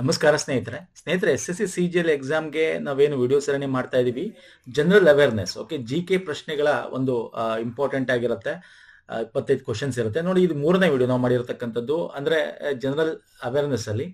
ನಮಸ್ಕಾರ ಸ್ನೇಹಿತರೆ S S C C G L ಎಕ್ಸಾಮ್ಗೆ ನಾವೇನು ವಿಡಿಯೋ ಸರಣಿ ಮಾಡ್ತಾ ಇದೀವಿ. General awareness, okay, G K ಪ್ರಶ್ನೆಗಳ ಒಂದು ಇಂಪಾರ್ಟೆಂಟ್ ಆಗಿರುತ್ತೆ. 25 ಕ್ವಶನ್ಸ್ ಇರುತ್ತೆ ನೋಡಿ. ಇದು 3ನೇ ವಿಡಿಯೋ ನಾವು ಮಾಡಿರತಕ್ಕಂಥದ್ದು. ಅಂದ್ರೆ ಜನರಲ್ ಅವೇರ್ನೆಸ್ ಅಲ್ಲಿ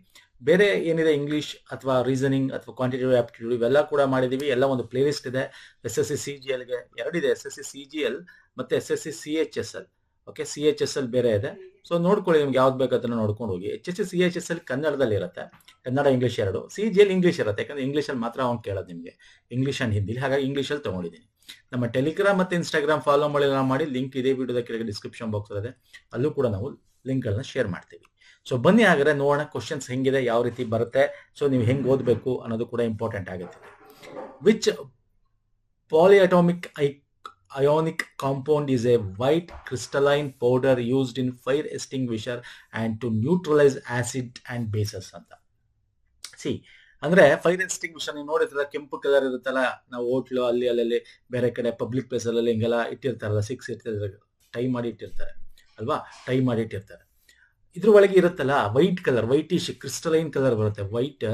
ಬೇರೆ ಏನಿದೆ, ಇಂಗ್ಲಿಷ್ ಅಥವಾ ರೀಸನಿಂಗ್ ಅಥವಾ ಕ್ವಾಂಟಿಟೇಟಿವ್ ಆಪ್ಟಿಟ್ಯೂಡ್ ಇವೆಲ್ಲ ಕೂಡ ಮಾಡಿದೀವಿ. ಎಲ್ಲ ಒಂದು ಪ್ಲೇ ಲಿಸ್ಟ್ ಇದೆ. S S C C G ಎಲ್ಗೆ ಎರಡಿದೆ, S S C C G L ಮತ್ತೆ S S C C H S L. Okay, C H S L ಬೇರೆ ಇದೆ. ಸೊ ನೋಡ್ಕೊಳ್ಳಿ, ನಿಮ್ಗೆ ಯಾವ್ದು ಬೇಕಂತ ನೋಡ್ಕೊಂಡು ಹೋಗಿ. H S C H S L ಕನ್ನಡದಲ್ಲಿ ಇರುತ್ತೆ, ಕನ್ನಡ ಇಂಗ್ಲಿಷ್ ಎರಡು. ಸಿ ಜಿ ಎಲ್ ಇಂಗ್ಲಿಷ್ ಇರುತ್ತೆ, ಯಾಕಂದ್ರೆ ಇಂಗ್ಲಿಷಲ್ಲಿ ಮಾತ್ರ ಅವ್ನು ಕೇಳೋದು ನಿಮಗೆ, ಇಂಗ್ಲಿಷ್ ಅಂಡ್ ಹಿಂದಿ. ಹಾಗಾಗಿ ಇಂಗ್ಲಿಷಲ್ಲಿ ತಗೊಂಡಿದ್ದೀನಿ. ನಮ್ಮ ಟೆಲಿಗ್ರಾಮ್ ಮತ್ತೆ ಇನ್ಸ್ಟಾಗ್ರಾಮ್ ಫಾಲೋ ಮಾಡಿ ಲಿಂಕ್ ಇದೇ ವಿಡಿಯೋದ ಕೆಳಗೆ ಡಿಸ್ಕ್ರಿಪ್ಷನ್ ಬಾಕ್ಸ್ ಇದೆ, ಅಲ್ಲೂ ಕೂಡ ನಾವು ಲಿಂಕ್ಗಳನ್ನ ಶೇರ್ ಮಾಡ್ತೀವಿ. ಸೊ ಬನ್ನಿ ಹಾಗಾದ್ರೆ ನೋಡೋಣ ಕ್ವಶನ್ಸ್ ಹೆಂಗಿದೆ, ಯಾವ ರೀತಿ ಬರುತ್ತೆ, ಸೊ ನೀವು ಹೆಂಗೆ ಓದಬೇಕು ಅನ್ನೋದು ಕೂಡ ಇಂಪಾರ್ಟೆಂಟ್ ಆಗುತ್ತೆ. Which polyatomic ionic compound is a white crystalline powder used in fire extinguisher and to neutralize acid and bases ಅಂತ. ಅಂದ್ರೆ ಫೈರ್ ಎಕ್ಸ್ಟಿಂಗ್ವಿಷರ್ ನೀವು ನೋಡಿದ್ರೆ ಕೆಂಪು ಕಲರ್ ಇರುತ್ತಲ್ಲ, ನಾವು ಹೋಟ್ಲು ಅಲ್ಲಿ ಬೇರೆ ಕಡೆ ಪಬ್ಲಿಕ್ ಪ್ಲೇಸ್ ಅಲ್ಲಿ ಹಿಂಗೆಲ್ಲ ಇಟ್ಟಿರ್ತಾರಲ್ಲ, 6 ಇರ್ತಿರ್ತಾರೆ, ಟೈ ಮಾಡಿ ಇಟ್ಟಿರ್ತಾರೆ ಅಲ್ವಾ, ಟೈ ಮಾಡಿ ಇಟ್ಟಿರ್ತಾರೆ. ಇದ್ರ ಒಳಗೆ ಇರುತ್ತಲ್ಲ white colour, whitish crystalline colour ಬರುತ್ತೆ, ವೈಟ್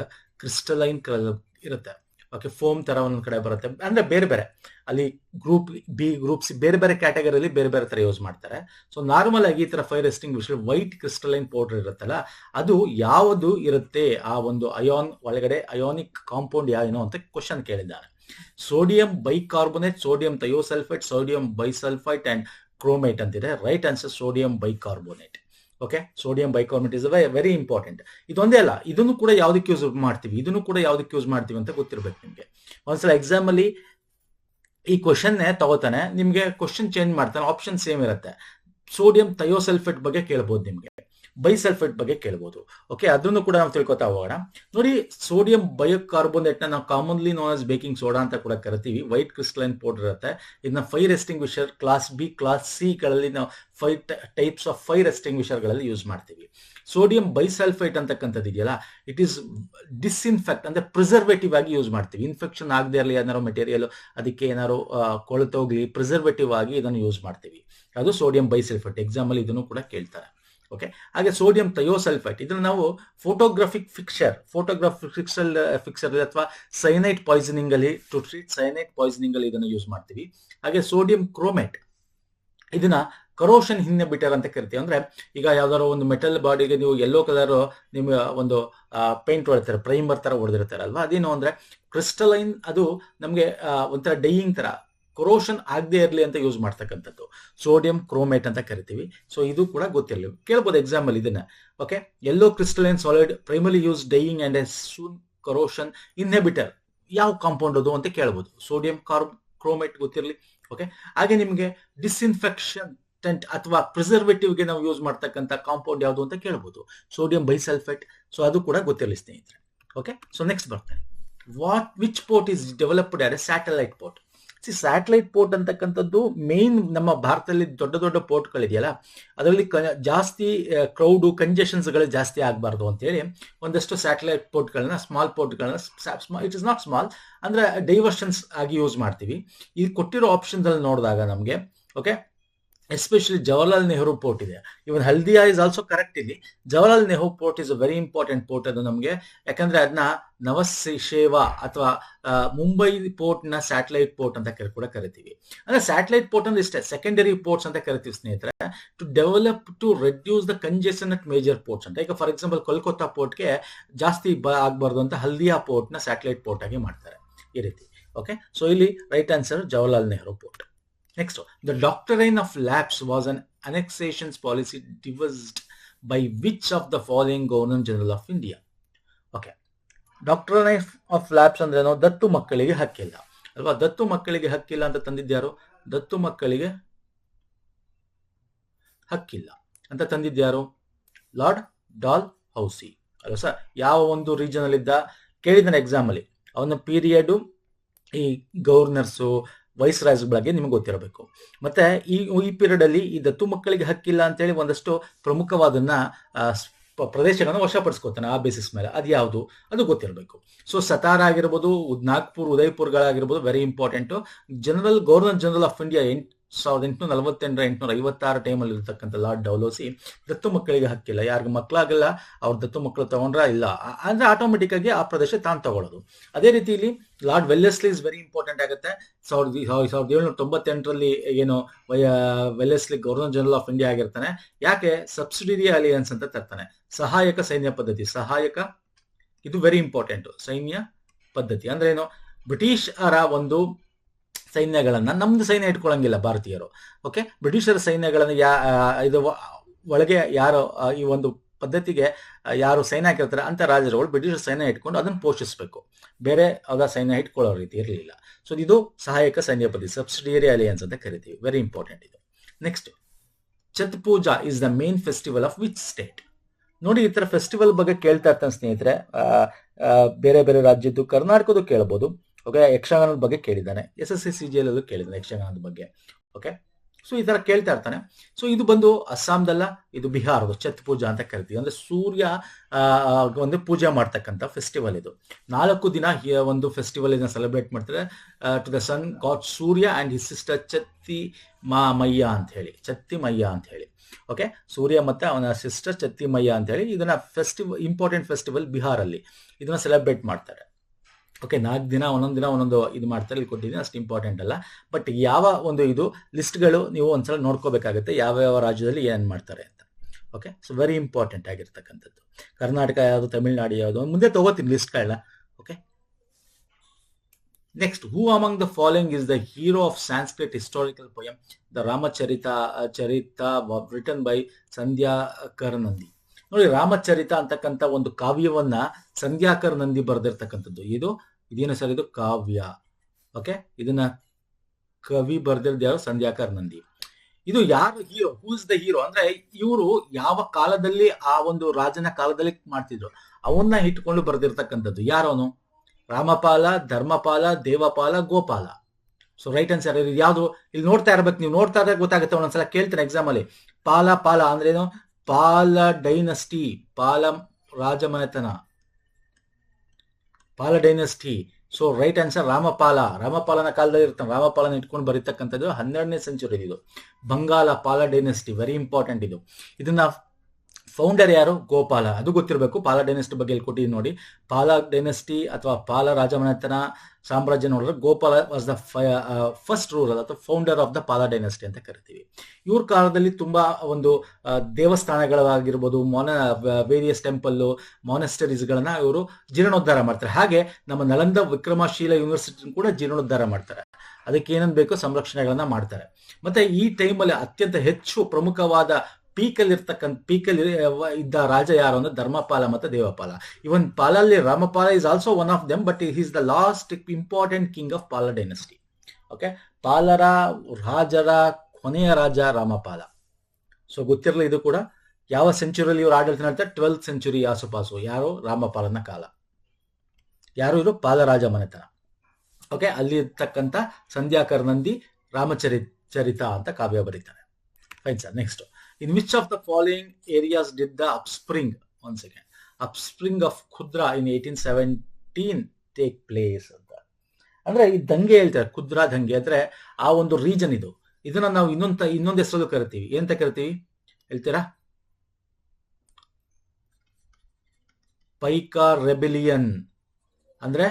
ಕ್ರಿಸ್ಟಲೈನ್ ಕಲರ್ ಇರುತ್ತೆ. ಓಕೆ, ಫೋಮ್ ತರ ಒಂದೊಂದ್ ಕಡೆ ಬರುತ್ತೆ. ಅಂದ್ರೆ ಬೇರೆ ಬೇರೆ ಅಲ್ಲಿ ಗ್ರೂಪ್ ಬಿ, ಗ್ರೂಪ್ ಸಿ, ಬೇರೆ ಬೇರೆ ಕ್ಯಾಟಗರಿಯಲ್ಲಿ ಬೇರೆ ಬೇರೆ ತರ ಯೂಸ್ ಮಾಡ್ತಾರೆ. ಸೊ ನಾರ್ಮಲ್ ಆಗಿ ಈ ತರ fire extinguisher white crystalline powder ಇರುತ್ತಲ್ಲ, ಅದು ಯಾವುದು ಇರುತ್ತೆ ಆ ಒಂದು ಅಯಾನ್ ಒಳಗಡೆ, ಅಯಾನಿಕ್ ಕಾಂಪೌಂಡ್ ಏನು ಅಂತ ಕ್ವಶನ್ ಕೇಳಿದ್ದಾನೆ. Sodium bicarbonate, sodium thiosulphate, sodium bisulphite and chromate ಅಂತಿದೆ. Right answer sodium bicarbonate. Okay, sodium bicarbonate is very important. ಇದೊಂದೇ ಅಲ್ಲ, ಇದನ್ನು ಕೂಡ ಯಾವ್ದಕ್ಕೆ ಯೂಸ್ ಮಾಡ್ತೀವಿ, ಇದನ್ನು ಕೂಡ ಯಾವ್ದಕ್ಕೆ ಯೂಸ್ ಮಾಡ್ತೀವಿ ಅಂತ ಗೊತ್ತಿರ್ಬೇಕು ನಿಮ್ಗೆ. ಒಂದ್ಸಲ ಎಕ್ಸಾಮ್ ಅಲ್ಲಿ ಈ ಕ್ವಶನ್ ತಗೋತಾನೆ, ನಿಮ್ಗೆ ಕ್ವಶನ್ ಚೇಂಜ್ ಮಾಡ್ತಾನೆ, ಆಪ್ಷನ್ ಸೇಮ್ ಇರುತ್ತೆ. ಸೋಡಿಯಂ ಥಯೋಸಲ್ಫೇಟ್ ಬಗ್ಗೆ ಕೇಳ್ಬೋದು, ನಿಮ್ಗೆ ಬೈಸಲ್ಫೇಟ್ ಬಗ್ಗೆ ಕೇಳ್ಬೋದು. ಓಕೆ, ಅದನ್ನು ಕೂಡ ನಾವು ತಿಳ್ಕೊತಾ ಹೋಗೋಣ. ನೋಡಿ, ಸೋಡಿಯಂ ಬಯೋಕಾರ್ಬೋನೇಟ್ ನ ನಾವು commonly known as baking soda ಅಂತ ಕೂಡ ಕರಿತೀವಿ. ವೈಟ್ ಕ್ರಿಸ್ಟಲೈನ್ ಪೌಡರ್ ಇರುತ್ತೆ. ಇದನ್ನ fire extinguisher class B, class C ಗಳಲ್ಲಿ ನಾವು 5 ಟೈಪ್ಸ್ ಆಫ್ ಫೈರ್ ಎಕ್ಸ್ಟಿಂಗ್ವಿಷರ್ ಗಳಲ್ಲಿ ಯೂಸ್ ಮಾಡ್ತೀವಿ. ಸೋಡಿಯಂ ಬೈಸಲ್ಫೇಟ್ ಅಂತಕ್ಕಂಥದ್ದು ಇದೆಯಲ್ಲ, ಇಟ್ ಈಸ್ ಡಿಸ್ಇನ್ಫೆಕ್ಟ್, ಅಂದ್ರೆ ಪ್ರಿಸರ್ವೇಟಿವ್ ಆಗಿ ಯೂಸ್ ಮಾಡ್ತೀವಿ. ಇನ್ಫೆಕ್ಷನ್ ಆಗದೆ ಇರಲಿ, ಏನಾರು ಮೆಟೀರಿಯಲ್ ಅದಕ್ಕೆ ಏನಾರು ಕೊಳತೋಗ್ಲಿ, ಪ್ರಿಸರ್ವೇಟಿವ್ ಆಗಿ ಇದನ್ನು ಯೂಸ್ ಮಾಡ್ತೀವಿ. ಅದು ಸೋಡಿಯಂ ಬೈಸಲ್ಫೇಟ್. ಎಕ್ಸಾಮ್ ಅಲ್ಲಿ ಇದನ್ನು ಕೂಡ ಕೇಳ್ತಾರೆ. ಓಕೆ, ಹಾಗೆ ಸೋಡಿಯಂ ಥಯೋಸಲ್ಫೇಟ್, ಇದನ್ನ ನಾವು ಫೋಟೋಗ್ರಾಫಿಕ್ ಫಿಕ್ಸರ್ ಅಥವಾ ಸೈನೈಟ್ ಪಾಯ್ಸನಿಂಗ್ ಅಲ್ಲಿ, ಟು ಟ್ರೀಟ್ ಸೈನೈಟ್ ಪಾಯ್ಸನಿಂಗ್ ಅಲ್ಲಿ ಇದನ್ನು ಯೂಸ್ ಮಾಡ್ತೀವಿ. ಹಾಗೆ ಸೋಡಿಯಂ ಕ್ರೋಮೇಟ್, ಇದನ್ನ ಕರೋಷನ್ ಇನ್ಹಿಬಿಟರ್ ಅಂತ ಕರಿತೀವಿ. ಅಂದ್ರೆ ಈಗ ಯಾವ್ದಾದ್ರು ಒಂದು ಮೆಟಲ್ ಬಾಡಿಗೆ ನೀವು ಯೆಲ್ಲೋ ಕಲರ್ ನಿಮ್ಮ ಒಂದು ಪೇಂಟ್ ಹೊಡಿತಾರೆ, ಪ್ರೈಮರ್ ತರ ಹೊಡೆದಿರ್ತಾರೆ ಅಲ್ವಾ, ಅದೇನು ಅಂದ್ರೆ ಕ್ರಿಸ್ಟಲೈನ್, ಅದು ನಮ್ಗೆ ಒಂಥರ ಡೈಯಿಂಗ್ ತರ, ಕೊರೋಷನ್ ಆಗದೆ ಇರಲಿ ಅಂತ ಯೂಸ್ ಮಾಡ್ತಕ್ಕಂಥದ್ದು ಸೋಡಿಯಂ ಕ್ರೋಮೇಟ್ ಅಂತ ಕರಿತೀವಿ. ಸೊ ಇದು ಕೂಡ ಗೊತ್ತಿರಲಿ, ಕೇಳ್ಬೋದು ಎಕ್ಸಾಮ್ ಅಲ್ಲಿ ಇದನ್ನ. Okay, yellow crystalline solid primarily use dyeing and soon corrosion inhibitor, ಯಾವ ಕಾಂಪೌಂಡ್ ಅದು ಅಂತ ಕೇಳ್ಬೋದು. ಸೋಡಿಯಂ ಕ್ರೋಮೇಟ್ ಗೊತ್ತಿರಲಿ. ಓಕೆ, ಹಾಗೆ ನಿಮ್ಗೆ ಡಿಸ್ಇನ್ಫೆಕ್ಷನ್ ಅಥವಾ ಪ್ರಿಸರ್ವೇಟಿವ್ ಗೆ ನಾವು ಯೂಸ್ ಮಾಡ್ತಕ್ಕಂಥ ಕಾಂಪೌಂಡ್ ಯಾವುದು ಅಂತ ಕೇಳ್ಬೋದು, ಸೋಡಿಯಂ ಬೈಸಲ್ಫೇಟ್. ಸೊ ಅದು ಕೂಡ ಗೊತ್ತಿರಲಿ ಸ್ನೇಹಿತರೆ. ಓಕೆ, ಸೊ ನೆಕ್ಸ್ಟ್ ಬರ್ತೇನೆ. Which port is developed as A satellite port. Satellite port ಅಂತಕ್ಕಂಥದ್ದು ಮೇನ್ ನಮ್ಮ ಭಾರತದಲ್ಲಿ ದೊಡ್ಡ ದೊಡ್ಡ ಪೋರ್ಟ್ಗಳಿದೆಯಲ್ಲ, ಅದರಲ್ಲಿ ಜಾಸ್ತಿ ಕ್ರೌಡು, ಕಂಜೆಷನ್ಸ್ಗಳು ಜಾಸ್ತಿ ಆಗಬಾರ್ದು ಅಂತೇಳಿ ಒಂದಷ್ಟು ಸ್ಯಾಟಲೈಟ್ ಪೋರ್ಟ್ಗಳನ್ನ, ಸ್ಮಾಲ್ ಪೋರ್ಟ್ಗಳನ್ನ, ಇಟ್ ಇಸ್ ನಾಟ್ ಸ್ಮಾಲ್ ಅಂದ್ರೆ ಡೈವರ್ಷನ್ಸ್ ಆಗಿ ಯೂಸ್ ಮಾಡ್ತೀವಿ. ಈ ಕೊಟ್ಟಿರೋ ಆಪ್ಷನ್ಸ್ ಅಲ್ಲಿ ನೋಡಿದಾಗ ನಮಗೆ, okay, especially Jawaharlal Nehru port ಇದೆ. Even Haldia is also correct. ಇಲ್ಲಿ Jawaharlal Nehru port is a very important port ಅದು ನಮಗೆ, ಯಾಕಂದ್ರೆ ಅದನ್ನ ನವಸೇವಾ ಅಥವಾ ಮುಂಬೈ ಪೋರ್ಟ್ ನ ಸ್ಯಾಟಲೈಟ್ ಪೋರ್ಟ್ ಅಂತ ಕೂಡ ಕರಿತೀವಿ. ಅಂದ್ರೆ ಸ್ಯಾಟಲೈಟ್ ಪೋರ್ಟ್ ಅಂದ್ರೆ ಇಷ್ಟೇ, ಸೆಕೆಂಡರಿ ಪೋರ್ಟ್ಸ್ ಅಂತ ಕರಿತೀವಿ ಸ್ನೇಹಿತರೆ. To develop to reduce the congestion at major ports ಅಂತ. ಈಗ ಫಾರ್ ಎಕ್ಸಾಂಪಲ್ ಕೋಲ್ಕತ್ತಾ ಪೋರ್ಟ್ಗೆ ಜಾಸ್ತಿ ಆಗ್ಬಾರ್ದು ಅಂತ ಹಲ್ದಿಯಾ ಪೋರ್ಟ್ ನ ಸ್ಯಾಟಲೈಟ್ ಪೋರ್ಟ್ ಆಗಿ ಮಾಡ್ತಾರೆ, ಈ ರೀತಿ. ಓಕೆ, ಸೊ ಇಲ್ಲಿ right answer Jawaharlal Nehru port. Next, the doctrine of lapse was an annexation policy devised by which of the following Governor General of India? Okay, doctrine of lapse ಅಂದ್ರೆ ನಾವು ದತ್ತು ಮಕ್ಕಳಿಗೆ ಹಕ್ಕಿಲ್ಲ ಅಲ್ವಾ, ದತ್ತು ಮಕ್ಕಳಿಗೆ ಹಕ್ಕಿಲ್ಲ ಅಂತ ತಂದಿದ್ಯಾರು, ದತ್ತು ಮಕ್ಕಳಿಗೆ ಹಕ್ಕಿಲ್ಲ ಅಂತ ತಂದಿದ್ಯಾರು, ಲಾರ್ಡ್ ಡಾಲ್ ಹೌಸಿ ಅಲ್ವಾ ಸರ್. ಯಾವ ಒಂದು ರೀಜನ್ ಅಲ್ಲಿ ಇದ್ದ ಕೇಳಿದಾನೆ ಎಕ್ಸಾಮ್ ಅಲ್ಲಿ, ಅವನ ಪೀರಿಯಡ್ ಈ ಗವರ್ನರ್ಸು, ವೈಸ್ ರಾಯ್ಸ್ ಬಗ್ಗೆ ನಿಮ್ಗೆ ಗೊತ್ತಿರಬೇಕು. ಮತ್ತೆ ಈ ಪೀರಿಯಡ್ ಅಲ್ಲಿ ಈ ದತ್ತು ಮಕ್ಕಳಿಗೆ ಹಕ್ಕಿಲ್ಲ ಅಂತೇಳಿ ಒಂದಷ್ಟು ಪ್ರಮುಖವಾದನ್ನ ಪ್ರದೇಶಗಳನ್ನು ವಶಪಡಿಸ್ಕೋತಾನೆ. ಆ ಬೇಸಿಸ್ ಮೇಲೆ ಅದು ಯಾವುದು ಅದು ಗೊತ್ತಿರಬೇಕು. ಸೊ ಸತಾರ ಆಗಿರ್ಬೋದು, ನಾಗ್ಪುರ್, ಉದಯ್ಪುರ್ಗಳಾಗಿರ್ಬೋದು, very important. Governor general of India 1848 856 ಟೈಮಲ್ಲಿ ಇರತಕ್ಕಂಥ ಲಾರ್ಡ್ ಡೌಲೋಸಿ ದತ್ತು ಮಕ್ಕಳಿಗೆ ಹಕ್ಕಿಲ್ಲ, ಯಾರಿಗೂ ಮಕ್ಕಳಾಗಲ್ಲ, ಅವ್ರ ದತ್ತು ಮಕ್ಕಳು ತಗೊಂಡ್ರ ಇಲ್ಲ ಅಂದ್ರೆ ಆಟೋಮೆಟಿಕ್ ಆಗಿ ಆ ಪ್ರದೇಶ ತಾನು ತಗೊಳ್ಳೋದು. ಅದೇ ರೀತಿ ಇಲ್ಲಿ lord Wellesley is very important ಆಗುತ್ತೆ. 1798ರಲ್ಲಿ ಏನು Wellesley governor general of India ಆಗಿರ್ತಾನೆ. ಯಾಕೆ? ಸಬ್ಸಿಡಿಯರಿ ಅಲಿಯನ್ಸ್ ಅಂತ ತರ್ತಾನೆ, ಸಹಾಯಕ ಸೈನ್ಯ ಪದ್ಧತಿ. ಸಹಾಯಕ, ಇದು ವೆರಿ ಇಂಪಾರ್ಟೆಂಟ್. ಸೈನ್ಯ ಪದ್ಧತಿ ಅಂದ್ರೆ ಏನು? ಬ್ರಿಟಿಷರ ಒಂದು ಸೈನ್ಯಗಳನ್ನ ನಮ್ದು ಸೈನ್ಯ ಇಟ್ಕೊಳ್ಳಂಗಿಲ್ಲ ಭಾರತೀಯರು. ಓಕೆ, ಬ್ರಿಟಿಷರ ಸೈನ್ಯಗಳನ್ನ ಇದು ಒಳಗೆ ಯಾರು ಈ ಒಂದು ಪದ್ಧತಿಗೆ ಯಾರು ಸೈನ್ಯ ಹಾಕಿರ್ತಾರೆ ಅಂತ ರಾಜರುಗಳು ಬ್ರಿಟಿಷರ್ ಸೈನ್ಯ ಇಟ್ಕೊಂಡು ಅದನ್ನು ಪೋಷಿಸಬೇಕು, ಬೇರೆ ಯಾವ್ದ ಸೈನ್ಯ ಇಟ್ಕೊಳ್ಳೋ ರೀತಿ ಇರಲಿಲ್ಲ. ಸೊ ಇದು ಸಹಾಯಕ ಸೈನ್ಯ ಪದ್ಧತಿ, ಸಬ್ಸಿಡಿಯರಿ ಅಲಿಯನ್ಸ್ ಅಂತ ಕರಿತೀವಿ. ವೆರಿ ಇಂಪಾರ್ಟೆಂಟ್ ಇದು. Next, Chhath Puja is the main festival of which state? ನೋಡಿ, ಈ ತರ ಫೆಸ್ಟಿವಲ್ ಬಗ್ಗೆ ಕೇಳ್ತಾ ಇರ್ತಾನೆ ಸ್ನೇಹಿತರೆ. ಬೇರೆ ಬೇರೆ ರಾಜ್ಯದ್ದು, ಕರ್ನಾಟಕದ್ದು ಕೇಳಬಹುದು. ಓಕೆ, ಯಕ್ಷಗಾನದ ಬಗ್ಗೆ ಕೇಳಿದ್ದಾನೆ, SSC CGL ಕೇಳಿದ್ದಾನೆ ಯಕ್ಷಗಾನದ ಬಗ್ಗೆ. ಓಕೆ, ಸೊ ಈ ತರ ಕೇಳ್ತಾ ಇರ್ತಾನೆ. ಸೊ ಇದು ಬಂದು ಅಸ್ಸಾಂದಲ್ಲ, ಇದು ಬಿಹಾರದ ಛತ್ ಪೂಜಾ ಅಂತ ಕರಿತೀವಿ. ಅಂದ್ರೆ ಸೂರ್ಯ ಒಂದು ಪೂಜೆ ಮಾಡ್ತಕ್ಕಂಥ ಫೆಸ್ಟಿವಲ್ ಇದು. 4 ದಿನ ಒಂದು ಫೆಸ್ಟಿವಲ್ ಇದನ್ನ ಸೆಲೆಬ್ರೇಟ್ ಮಾಡ್ತಾರೆ to the sun god Surya and his sister Chhathi Maiya ಅಂತ ಹೇಳಿ, ಚತ್ತಿ ಮಯ್ಯ ಅಂತ ಹೇಳಿ. ಓಕೆ, ಸೂರ್ಯ ಮತ್ತೆ ಅವನ ಸಿಸ್ಟರ್ ಚತ್ತಿ ಮಯ್ಯ ಅಂತ ಹೇಳಿ ಇದನ್ನ ಇಂಪಾರ್ಟೆಂಟ್ ಫೆಸ್ಟಿವಲ್ ಬಿಹಾರಲ್ಲಿ ಇದನ್ನ ಸೆಲೆಬ್ರೇಟ್ ಮಾಡ್ತಾರೆ. ಓಕೆ, 4 ದಿನ ಒಂದೊಂದು ದಿನ ಒಂದೊಂದು ಇದು ಮಾಡ್ತಾರೆ, ಇಲ್ಲಿ ಕೊಟ್ಟಿದ್ದೀನಿ, ಅಷ್ಟು ಇಂಪಾರ್ಟೆಂಟ್ ಅಲ್ಲ. ಬಟ್ ಯಾವ ಒಂದು ಇದು ಲಿಸ್ಟ್ಗಳು ನೀವು ಒಂದ್ಸಲ ನೋಡ್ಕೋಬೇಕಾಗುತ್ತೆ, ಯಾವ ರಾಜ್ಯದಲ್ಲಿ ಏನ್ ಮಾಡ್ತಾರೆ ಅಂತ. ಓಕೆ, ಸೊ ವೆರಿ ಇಂಪಾರ್ಟೆಂಟ್ ಆಗಿರ್ತಕ್ಕಂಥದ್ದು. ಕರ್ನಾಟಕ ಯಾವುದು, ತಮಿಳುನಾಡು ಯಾವುದು, ಮುಂದೆ ತಗೋತೀನಿ ಲಿಸ್ಟ್ಗಳನ್ನ. Okay, next, who among the following is the hero of Sanskrit historical poem the Ramacharita written by Sandhyakar Nandi? ನೋಡಿ, ರಾಮಚರಿತ ಅಂತಕ್ಕಂಥ ಒಂದು ಕಾವ್ಯವನ್ನ ಸಂಧ್ಯಾಕರ್ ನಂದಿ ಬರೆದಿರ್ತಕ್ಕಂಥದ್ದು. ಇದೇನು ಸರ್? ಇದು ಕಾವ್ಯ. ಓಕೆ, ಇದನ್ನ ಕವಿ ಬರೆದಿರೋದು ಯಾರು? ಸಂಧ್ಯಾಕರ್ ನಂದಿ. ಇದು ಯಾರು hero? Who is the hero ಅಂದ್ರೆ ಇವರು ಯಾವ ಕಾಲದಲ್ಲಿ ಆ ಒಂದು ರಾಜನ ಕಾಲದಲ್ಲಿ ಮಾಡ್ತಿದ್ರು ಅವನ್ನ ಇಟ್ಕೊಂಡು ಬರೆದಿರ್ತಕ್ಕಂಥದ್ದು. ಯಾರವನು? Rampala, Dharmapala, Devapala, Gopala. So right answer ಯಾವುದು? ಇಲ್ಲಿ ನೋಡ್ತಾ ಇರ್ಬೇಕು, ನೀವು ನೋಡ್ತಾ ಇದ್ರೆ ಗೊತ್ತಾಗುತ್ತೆ. ಒಂದೊಂದ್ಸಲ ಕೇಳ್ತೇನೆ ಎಕ್ಸಾಮ್ ಅಲ್ಲಿ. ಪಾಲ ಅಂದ್ರೇನು? ಪಾಲ ಡೈನಸ್ಟಿ, ಪಾಲ ರಾಜಮನೆತನ, ಪಾಲ ಡೈನಸ್ಟಿ. ಸೊ ರೈಟ್ ಆನ್ಸರ್ ರಾಮಪಾಲನ ಕಾಲದಲ್ಲಿ ಇರ್ತಾನೆ. ರಾಮಪಾಲನ ಇಟ್ಕೊಂಡು ಬರೀತಕ್ಕಂಥದ್ದು 12ನೇ ಸೆಂಚುರಿ. ಇದು ಬಂಗಾಲ ಪಾಲ ಡೈನಸ್ಟಿ, ವೆರಿ ಇಂಪಾರ್ಟೆಂಟ್ ಇದು. ಇದನ್ನ ಫೌಂಡರ್ ಯಾರು? ಗೋಪಾಲ. ಅದು ಗೊತ್ತಿರಬೇಕು. ಪಾಲ ಡೈನೆಸ್ಟಿ ಬಗ್ಗೆ ಇಲ್ಲಿ ಕೊಟ್ಟಿದ್ದೀನಿ ನೋಡಿ. ಪಾಲ ಡೈನೆಸ್ಟಿ ಅಥವಾ ಪಾಲ ರಾಜಮನೆತನ ಸಾಮ್ರಾಜ್ಯ ನೋಡಿದ್ರೆ Gopala was the first ruler ಅಥವಾ ಫೌಂಡರ್ ಆಫ್ ದ ಪಾಲ ಡೈನೆಸ್ಟಿ ಅಂತ ಕರಿತೀವಿ. ಇವ್ರ ಕಾಲದಲ್ಲಿ ತುಂಬಾ ಒಂದು ದೇವಸ್ಥಾನಗಳಾಗಿರ್ಬೋದು, ವೇರಿಯಸ್ ಟೆಂಪಲ್, ಮಾನೆಸ್ಟರೀಸ್ಗಳನ್ನ ಇವರು ಜೀರ್ಣೋದ್ಧಾರ ಮಾಡ್ತಾರೆ. ಹಾಗೆ ನಮ್ಮ ನಳಂದ ವಿಕ್ರಮಶೀಲ ಯೂನಿವರ್ಸಿಟಿ ಕೂಡ ಜೀರ್ಣೋದ್ಧಾರ ಮಾಡ್ತಾರೆ. ಅದಕ್ಕೆ ಏನನ್ ಬೇಕೋ ಸಂರಕ್ಷಣೆಗಳನ್ನ ಮಾಡ್ತಾರೆ. ಮತ್ತೆ ಈ ಟೈಮಲ್ಲಿ ಅತ್ಯಂತ ಹೆಚ್ಚು ಪ್ರಮುಖವಾದ ಪೀಕಲ್ಲಿ ಇದ್ದ ರಾಜ ಯಾರು ಅಂದ್ರೆ ಧರ್ಮಪಾಲ ಮತ್ತೆ ದೇವಪಾಲ. ಇವನ್ ಪಾಲಲ್ಲಿ Rampala is also one of them, but is the last important king of Pala dynasty. Okay, ಪಾಲರ ರಾಜರ ಕೊನೆಯ ರಾಜ ರಾಮಪಾಲ. ಸೊ ಗೊತ್ತಿರಲಿ ಇದು ಕೂಡ. ಯಾವ ಸೆಂಚುರಿಯಲ್ಲಿ ಇವರು ಆಡಳಿತ ಮಾಡ್ತಾರೆ? 12th century ಆಸುಪಾಸು. ಯಾರು? ರಾಮಪಾಲನ ಕಾಲ. ಯಾರು ಇವರು? ಪಾಲರಾಜ ಮನೆತನ. ಓಕೆ, ಅಲ್ಲಿ ಇರ್ತಕ್ಕಂಥ ಸಂಧ್ಯಾಕರ್ ನಂದಿ ರಾಮಚರಿತ ಅಂತ ಕಾವ್ಯ ಬರೀತಾರೆ. Fine sir. Next, in which of the following areas did the upspring of Khudra in 1817 take place ಅಂತ? ಅಂದ್ರೆ ಈ ದಂಗೆ ಹೇಳ್ತಾರೆ, ಖುದ್ರಾ ದಂಗೆ ಅಂದ್ರೆ ಆ ಒಂದು ರೀಜನ್ ಇದು. ಇದನ್ನ ನಾವು ಇನ್ನೊಂದು ಹೆಸರು ಕರಿತೀವಿ. ಏನಂತ ಕರಿತೀವಿ ಹೇಳ್ತೀರಾ? ಪೈಕಾ ರೆಬಿಲಿಯನ್ ಅಂದ್ರೆ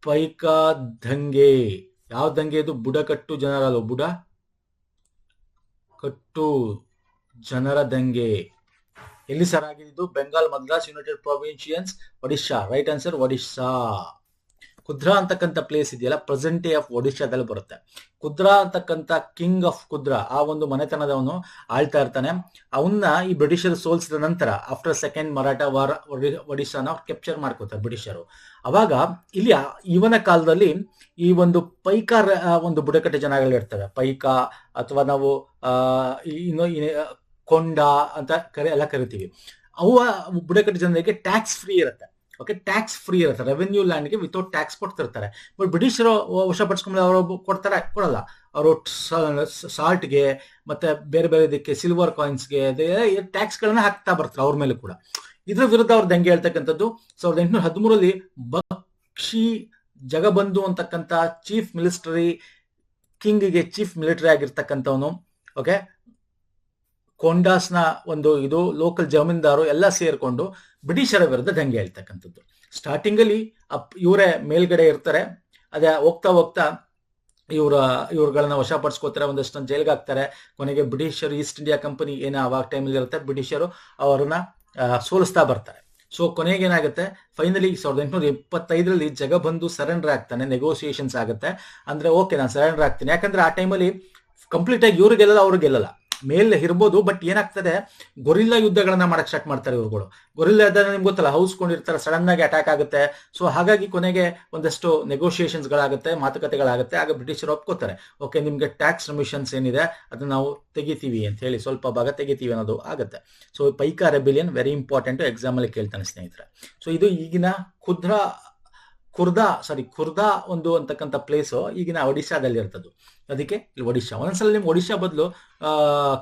ಪೈಕಾ ದಂಗೆ. ಯಾವ ದಂಗೆ ಇದು? ಬುಡಕಟ್ಟು ಜನರಲ್ಲ, ಕಟ್ಟು ಜನರ ದಂಗೆ. ಎಲ್ಲಿ ಸರ್ ಆಗಿದ್ದು? Bengal, Madras, United Provinces, Odisha. Right answer Odisha. ಕುದ್ರಾ ಅಂತಕ್ಕಂಥ ಪ್ಲೇಸ್ ಇದೆಯಲ್ಲ, ಪ್ರೆಸೆಂಟ್ ಡೇ ಆಫ್ ಒಡಿಶಾದಲ್ಲಿ ಬರುತ್ತೆ. ಕುದ್ರಾ ಅಂತಕ್ಕಂಥ ಕಿಂಗ್ ಆಫ್ ಕುದ್ರಾ, ಆ ಒಂದು ಮನೆತನದವನು ಆಳ್ತಾ ಇರ್ತಾನೆ. ಅವನ್ನ ಈ ಬ್ರಿಟಿಷರು ಸೋಲಿಸಿದ ನಂತರ ಆಫ್ಟರ್ ಸೆಕೆಂಡ್ ಮರಾಠ ವಾರ್ ಒಡಿಶಾನ ಕ್ಯಾಪ್ಚರ್ ಮಾಡ್ಕೋತಾರೆ ಬ್ರಿಟಿಷರು. ಅವಾಗ ಇಲ್ಲಿ ಇವನ ಕಾಲದಲ್ಲಿ ಈ ಒಂದು ಪೈಕಾ ಒಂದು ಬುಡಕಟ್ಟು ಜನಗಳಿರ್ತವೆ. ಪೈಕಾ ಅಥವಾ ನಾವು ಕೊಂಡ ಅಂತ ಎಲ್ಲ ಕರಿತೀವಿ. ಅವ ಬುಡಕಟ್ಟು ಜನರಿಗೆ ಟ್ಯಾಕ್ಸ್ ಫ್ರೀ ಇರುತ್ತೆ. ಓಕೆ, ಟ್ಯಾಕ್ಸ್ ಫ್ರೀ ಇರುತ್ತೆ. ರೆವೆನ್ಯೂ ಲ್ಯಾಂಡ್ಗೆ ವಿತೌಟ್ ಟ್ಯಾಕ್ಸ್ ಕೊಡ್ತಿರ್ತಾರೆ. ಬಟ್ ಬ್ರಿಟಿಷರು ವಶಪಡಿಸ್ಕೊಂಡು ಅವರು ಕೊಡಲ್ಲ. ಅವರು ಸಾಲ್ಟ್ಗೆ ಮತ್ತೆ ಬೇರೆ ಬೇರೆ ಇದಕ್ಕೆ ಸಿಲ್ವರ್ ಕಾಯಿನ್ಸ್ಗೆ ಟ್ಯಾಕ್ಸ್ಗಳನ್ನ ಹಾಕ್ತಾ ಬರ್ತಾರೆ ಅವ್ರ ಮೇಲೆ ಕೂಡ. ಇದ್ರ ವಿರುದ್ಧ ಅವ್ರ ದಂಗೆ ಹೇಳ್ತಕ್ಕಂಥದ್ದು 1813 ಬಕ್ಷಿ ಜಗಬಂಧು ಅಂತಕ್ಕಂಥ ಚೀಫ್ ಮಿನಿಸ್ಟರಿ ಕಿಂಗ್ಗೆ ಚೀಫ್ ಮಿಲಿಟರಿ ಆಗಿರ್ತಕ್ಕಂಥವನು. ಓಕೆ, ಕೊಂಡಾಸ್ನ ಒಂದು ಇದು ಲೋಕಲ್ ಜಮೀನ್ದಾರು ಎಲ್ಲ ಸೇರ್ಕೊಂಡು ಬ್ರಿಟಿಷರ ವಿರುದ್ಧ ದಂಗೆ ಹೇಳ್ತಕ್ಕಂಥದ್ದು. ಸ್ಟಾರ್ಟಿಂಗ್ ಅಲ್ಲಿ ಇವರೇ ಮೇಲ್ಗಡೆ ಇರ್ತಾರೆ. ಅದೇ ಹೋಗ್ತಾ ಹೋಗ್ತಾ ಇವ್ರುಗಳನ್ನ ವಶಪಡಿಸ್ಕೋತಾರೆ, ಒಂದಷ್ಟು ಜೈಲ್ಗೆ ಹಾಕ್ತಾರೆ. ಕೊನೆಗೆ ಬ್ರಿಟಿಷರು ಈಸ್ಟ್ ಇಂಡಿಯಾ ಕಂಪನಿ ಏನೋ ಅವಾಗ ಟೈಮಲ್ಲಿ ಇರುತ್ತೆ, ಬ್ರಿಟಿಷರು ಅವರನ್ನ ಸೋಲಿಸ್ತಾ ಬರ್ತಾರೆ. ಸೊ ಕೊನೆಗೆ ಏನಾಗುತ್ತೆ, ಫೈನಲಿ 1825 ಜಗಬಂಧು ಸರೆಂಡರ್ ಆಗ್ತಾನೆ, ನೆಗೋಸಿಯೇಷನ್ಸ್ ಆಗುತ್ತೆ. ಅಂದ್ರೆ ಓಕೆ ನಾನು ಸರೆಂಡರ್ ಆಗ್ತೀನಿ, ಯಾಕಂದ್ರೆ ಆ ಟೈಮಲ್ಲಿ ಕಂಪ್ಲೀಟ್ ಆಗಿ ಇವ್ರು ಗೆಲ್ಲಲ್ಲ, ಅವ್ರು ಗೆಲ್ಲಲ್ಲ, ಮೇಲೆ ಇರ್ಬೋದು. ಬಟ್ ಏನಾಗ್ತದೆ, ಗೊರಿಲ್ಲಾ ಯುದ್ಧಗಳನ್ನ ಮಾಡಕ್ ಸ್ಟಾರ್ಟ್ ಮಾಡ್ತಾರೆ ಇವ್ರುಗಳು. ಗೊರಿಲ್ಲಾ ಯುದ್ಧ ನಿಮ್ಗೆ ಗೊತ್ತಲ್ಲ, ಹೌಸ್ಕೊಂಡಿರ್ತಾರೆ, ಸಡನ್ ಆಗಿ ಅಟ್ಯಾಕ್ ಆಗುತ್ತೆ. ಸೊ ಹಾಗಾಗಿ ಕೊನೆಗೆ ಒಂದಷ್ಟು ನೆಗೋಸಿಯೇಷನ್ಸ್ ಗಳಾಗುತ್ತೆ, ಮಾತುಕತೆಗಳಾಗುತ್ತೆ. ಆಗ ಬ್ರಿಟಿಷರು ಒಪ್ಕೋತಾರೆ, ಓಕೆ ನಿಮ್ಗೆ ಟ್ಯಾಕ್ಸ್ ರಿಮಿಷನ್ಸ್ ಏನಿದೆ ಅದನ್ನ ನಾವು ತೆಗಿತೀವಿ ಅಂತ ಹೇಳಿ, ಸ್ವಲ್ಪ ಭಾಗ ತೆಗಿತೀವಿ ಅನ್ನೋದು ಆಗುತ್ತೆ. So pica rebellion very important, exam ಅಲ್ಲಿ ಕೇಳ್ತಾನೆ ಸ್ನೇಹಿತರೆ. ಸೊ ಇದು ಈಗಿನ ಖುರ್ದಾ ಒಂದು ಅಂತಕ್ಕಂಥ ಪ್ಲೇಸು ಈಗಿನ ಒಡಿಶಾದಲ್ಲಿ ಇರ್ತದ್ದು. ಅದಕ್ಕೆ ಇಲ್ಲಿ ಒಡಿಶಾ, ಒಂದೊಂದ್ಸಲ ನಿಮ್ಗೆ ಒಡಿಶಾ ಬದಲು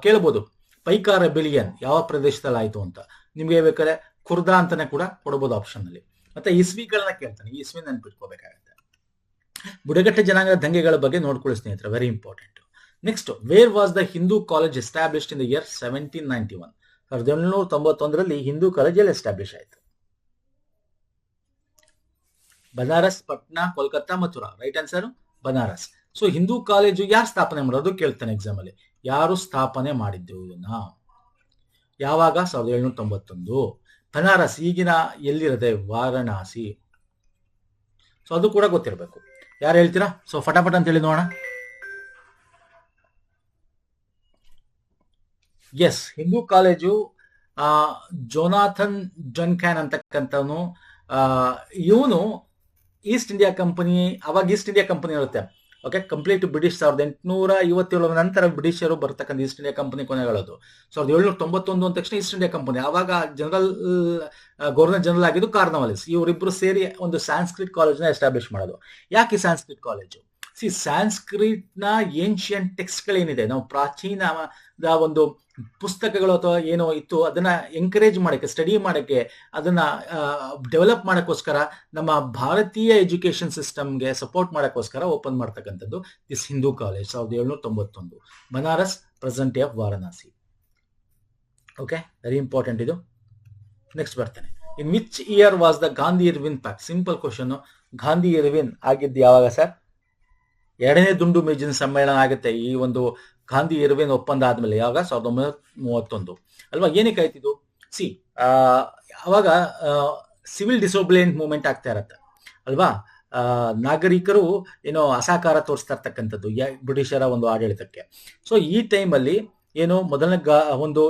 ಕೇಳ್ಬೋದು ಪೈಕಾ ರೆಬಿಲಿಯನ್ ಯಾವ ಪ್ರದೇಶದಲ್ಲಿ ಆಯ್ತು ಅಂತ. ನಿಮ್ಗೆ ಬೇಕಾದ್ರೆ ಖುರ್ದಾ ಅಂತಾನೆ ಕೂಡ ಕೊಡಬಹುದು ಆಪ್ಷನ್ ಅಲ್ಲಿ. ಮತ್ತೆ ಇಸ್ವಿಗಳನ್ನ ಕೇಳ್ತಾನೆ, ಇಸ್ವಿ ನೆನ್ಪಿಟ್ಕೋಬೇಕಾಗತ್ತೆ. ಬುಡಕಟ್ಟು ಜನಾಂಗದ ದಂಗೆಗಳ ಬಗ್ಗೆ ನೋಡ್ಕೊಳ್ಳಿ ಸ್ನೇಹಿತರೆ, very important. Next, where was the Hindu college established in the year 1791? 1791 Hindu college ಎಲ್ಲಿ ಎಸ್ಟಾಬ್ಲಿಷ್ ಆಯ್ತು? Banaras, Patna, Kolkata, Mathura. Right answer Banaras. So Hindu college ಯಾರು ಸ್ಥಾಪನೆ ಮಾಡೋದು ಕೇಳ್ತಾನೆ ಎಕ್ಸಾಮ್ ಅಲ್ಲಿ. ಯಾರು ಸ್ಥಾಪನೆ ಮಾಡಿದ್ದು ಇದನ್ನ, ಯಾವಾಗ? 1791. ಬನಾರಸ್ ಈಗಿನ ಎಲ್ಲಿರುತ್ತೆ? ವಾರಣಾಸಿ. ಸೊ ಅದು ಕೂಡ ಗೊತ್ತಿರಬೇಕು. ಯಾರು ಹೇಳ್ತೀರಾ? ಸೊ ಫಟಾಫಟ್ ಅಂತ ಹೇಳಿ ನೋಡೋಣ. Yes, Hindu college Jonathan Duncan ಅಂತಕ್ಕಂಥವನು. ಇವನು ಈಸ್ಟ್ ಇಂಡಿಯಾ ಕಂಪನಿ, ಅವಾಗ ಈಸ್ಟ್ ಇಂಡಿಯಾ ಕಂಪನಿ ಇರುತ್ತೆ. ಓಕೆ, ಕಂಪ್ಲೀಟ್ ಬ್ರಿಟಿಷ್ 1857 ನಂತರ ಬ್ರಿಟಿಷರು ಬರ್ತಕ್ಕಂಥ ಈಸ್ಟ್ ಇಂಡಿಯಾ ಕಂಪನಿ ಕೊನೆಗಳದು. 1791 ಅಂದ ತಕ್ಷಣ ಈಸ್ಟ್ ಇಂಡಿಯಾ ಕಂಪನಿ. ಆವಾಗ ಗವರ್ನರ್ ಜನರಲ್ ಆಗಿದ್ದು ಕಾರ್ನವಾಲಿಸ್. ಇವರಿಬ್ರು ಸೇರಿ ಒಂದು ಸಾಂಸ್ಕ್ರಿಟ್ ಕಾಲೇಜ್ನ ಎಸ್ಟಾಬ್ಲಿಷ್ ಮಾಡೋದು. ಯಾಕೆ ಸಾಂಸ್ಕ್ರಿಟ್ ಕಾಲೇಜು? ಸಾಂಸ್ಕ್ರಿಟ್ ನ ಏನ್ಷಿಯಂಟ್ ಟೆಕ್ಸ್ಟ್ಗಳೇನಿದೆ, ನಾವು ಪ್ರಾಚೀನ ಒಂದು ಪುಸ್ತಕಗಳು ಅಥವಾ ಏನೋ ಇತ್ತು, ಅದನ್ನ ಎಂಕರೇಜ್ ಮಾಡಕ್ಕೆ, ಸ್ಟಡಿ ಮಾಡಕ್ಕೆ, ಅದನ್ನ ಡೆವಲಪ್ ಮಾಡಕ್ಕೋಸ್ಕರ ನಮ್ಮ ಭಾರತೀಯ ಎಜುಕೇಶನ್ ಸಿಸ್ಟಮ್ಗೆ ಸಪೋರ್ಟ್ ಮಾಡಕ್ಕೋಸ್ಕರ ಓಪನ್ ಮಾಡ್ತಕ್ಕಂಥದ್ದು this Hindu college. 1791, Banaras, present day of Varanasi. Okay, very important ಇದು. ನೆಕ್ಸ್ಟ್ ಬರ್ತೇನೆ. In which year was the Gandhi Irwin pact? Simple question. Gandhi Irwin ಆಗಿದ್ದು ಯಾವಾಗ ಸರ್? ಎರಡನೇ ದುಂಡು ಮೇಜಿನ ಸಮ್ಮೇಳನ ಆಗುತ್ತೆ ಈ ಒಂದು ಗಾಂಧಿ ಇರ್ವಿನ್ ಒಪ್ಪಂದ ಆದ್ಮೇಲೆ. ಯಾವಾಗ? 1931 ಅಲ್ವಾ? ಏನಕ್ಕೆ ಆಯ್ತಿದ್ದು? ಅವಾಗ ಸಿವಿಲ್ ಡಿಸೋಬಿಲಿಯಂಟ್ ಮೂವ್ಮೆಂಟ್ ಆಗ್ತಾ ಇರತ್ತೆ ಅಲ್ವಾ? ನಾಗರಿಕರು ಏನೋ ಅಸಹಕಾರ ತೋರಿಸ್ತಾ ಇರ್ತಕ್ಕಂಥದ್ದು ಬ್ರಿಟಿಷರ ಒಂದು ಆಡಳಿತಕ್ಕೆ. ಸೊ ಈ ಟೈಮಲ್ಲಿ ಏನು ಮೊದಲನೇ ಒಂದು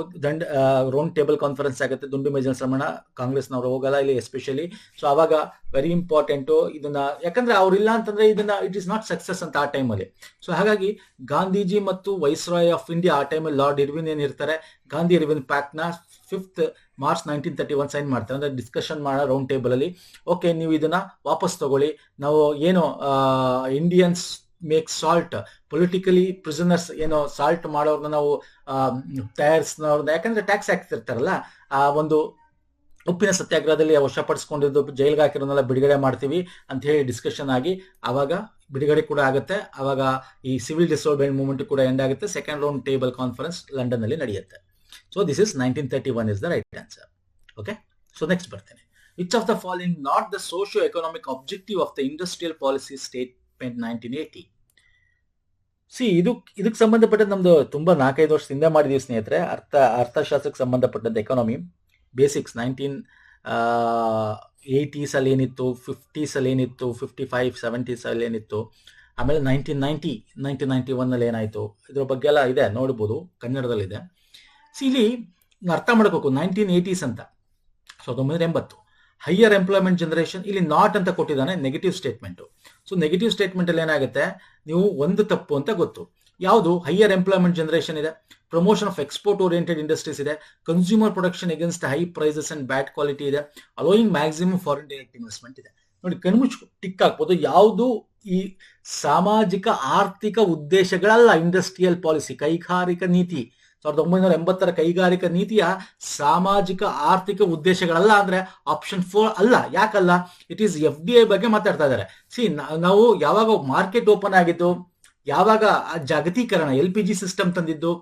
ರೌಂಡ್ ಟೇಬಲ್ ಕಾನ್ಫರೆನ್ಸ್ ಆಗುತ್ತೆ, ದುಂಡು ಮೇಜಿನ ಸಮ್ಮೇಳನ. ಕಾಂಗ್ರೆಸ್ನವರು ಹೋಗಲ್ಲ ಇಲ್ಲಿ ಎಸ್ಪೆಷಲಿ. ಸೊ ಅವಾಗ ವೆರಿ ಇಂಪಾರ್ಟೆಂಟ್ ಇದನ್ನ, ಯಾಕಂದ್ರೆ ಅವ್ರಿಲ್ಲ ಅಂತಂದ್ರೆ ಇದನ್ನ ಇಟ್ ಇಸ್ ನಾಟ್ ಸಕ್ಸಸ್ ಅಂತ ಆ ಟೈಮಲ್ಲಿ. ಸೊ ಹಾಗಾಗಿ ಗಾಂಧೀಜಿ ಮತ್ತು ವೈಸ್ರಾಯ್ ಆಫ್ ಇಂಡಿಯಾ ಆ ಟೈಮಲ್ಲಿ ಲಾರ್ಡ್ ಇರ್ವಿನ್ ಏನಿರ್ತಾರೆ, ಗಾಂಧಿ ಇರ್ವಿನ್ ಪ್ಯಾಕ್ಟ್ ನ 5th ಮಾರ್ಚ್ 1931 ಸೈನ್ ಮಾಡ್ತಾರೆ. ಅಂದ್ರೆ ಡಿಸ್ಕಷನ್ ಮಾಡೋ ರೌಂಡ್ ಟೇಬಲ್ ಅಲ್ಲಿ, ಓಕೆ ನೀವು ಇದನ್ನ ವಾಪಸ್ ತಗೊಳ್ಳಿ, ನಾವು ಏನು Indians make salt, politically prisoners ಏನೋ ಸಾಲ್ಟ್ ಮಾಡೋರ್ನ ನಾವು ತಯಾರಿಸಿದವ್ರನ್ನ, ಯಾಕಂದ್ರೆ ಟ್ಯಾಕ್ಸ್ ಹಾಕ್ತಿರ್ತಾರಲ್ಲ, ಆ ಒಂದು ಉಪ್ಪಿನ ಸತ್ಯಾಗ್ರಹದಲ್ಲಿ ವಶಪಡಿಸ್ಕೊಂಡಿದ್ದು ಜೈಲ್ಗೆ ಹಾಕಿರೋನೆಲ್ಲ ಬಿಡುಗಡೆ ಮಾಡ್ತೀವಿ ಅಂತ ಹೇಳಿ ಡಿಸ್ಕಷನ್ ಆಗಿ ಅವಾಗ ಬಿಡುಗಡೆ ಕೂಡ ಆಗುತ್ತೆ. ಅವಾಗ ಈ ಸಿವಿಲ್ ಡಿಸೋಬಿಲಿಯಂಟ್ ಮೂವ್ಮೆಂಟ್ ಕೂಡ ಎಂಡ್ ಆಗುತ್ತೆ. Second round table conference London ಅಲ್ಲಿ ನಡೆಯುತ್ತೆ. So this is 1931 is the right answer. Okay, so next ಬರ್ತೇನೆ. Which of the following not the socio economic objective of the industrial policy statement 1980? ಇದಕ್ಕೆ ಸಂಬಂಧಪಟ್ಟದ್ದು ನಮ್ದು ತುಂಬಾ 4-5 ವರ್ಷದಿಂದ ಮಾಡಿದೀವಿ ಸ್ನೇಹಿತರೆ. ಅರ್ಥಶಾಸ್ತ್ರಕ್ಕೆ ಸಂಬಂಧಪಟ್ಟದ್ದು ಎಕಾನಮಿ ಬೇಸಿಕ್ಸ್ 1980s ಅಲ್ಲಿ ಏನಿತ್ತು, 50s ಅಲ್ಲಿ ಏನಿತ್ತು, 55, 70s ಅಲ್ಲಿ ಏನಿತ್ತು, ಆಮೇಲೆ 1991 ಅಲ್ಲಿ ಏನಾಯ್ತು, ಇದ್ರ ಬಗ್ಗೆ ಎಲ್ಲ ಇದೆ, ನೋಡ್ಬೋದು, ಕನ್ನಡದಲ್ಲಿದೆ. ಇಲ್ಲಿ ಅರ್ಥ ಮಾಡ್ಕೋಬೇಕು. 1980s ಅಂತ 1980 ಹೈಯರ್ ಎಂಪ್ಲಾಯ್ಮೆಂಟ್ ಜನರೇಷನ್, ಇಲ್ಲಿ ನಾಟ್ ಅಂತ ಕೊಟ್ಟಿದ್ದಾನೆ, negative statement. So negative statement ಅಲ್ಲಿ ಏನಾಗುತ್ತೆ, ನೀವು ಒಂದು ತಪ್ಪು ಅಂತ ಗೊತ್ತು. ಯಾವುದು? ಹೈಯರ್ ಎಂಪ್ಲಾಯ್ಮೆಂಟ್ ಜನರೇಷನ್ ಇದೆ, promotion of export oriented industries ಇದೆ, consumer production against high prices and bad quality ಇದೆ, allowing maximum foreign direct investment ಇದೆ. ನೋಡಿ, ಕಣ್ಮುಚ್ಚು ಟಿಕ್ ಹಾಕ್ಬೋದು. ಯಾವುದು ಈ ಸಾಮಾಜಿಕ ಆರ್ಥಿಕ ಉದ್ದೇಶಗಳಲ್ಲ. ಇಂಡಸ್ಟ್ರಿಯಲ್ ಪಾಲಿಸಿ, ಕೈಗಾರಿಕಾ ನೀತಿ 1980 ಕೈಗಾರಿಕಾ ನೀತಿಯ ಸಾಮಾಜಿಕ ಆರ್ಥಿಕ ಉದ್ದೇಶಗಳಲ್ಲ ಅಂದ್ರೆ ಆಪ್ಷನ್ 4 ಅಲ್ಲ. ಯಾಕಲ್ಲ? ಇಟ್ ಈಸ್ FDI ಬಗ್ಗೆ ಮಾತಾಡ್ತಾ ಇದ್ದಾರೆ. ನಾವು ಯಾವಾಗ ಮಾರ್ಕೆಟ್ ಓಪನ್ ಆಗಿದ್ದು, ಯಾವಾಗ ಆ ಜಾಗತೀಕರಣ LPG ಸಿಸ್ಟಮ್ ತಂದಿದ್ದು,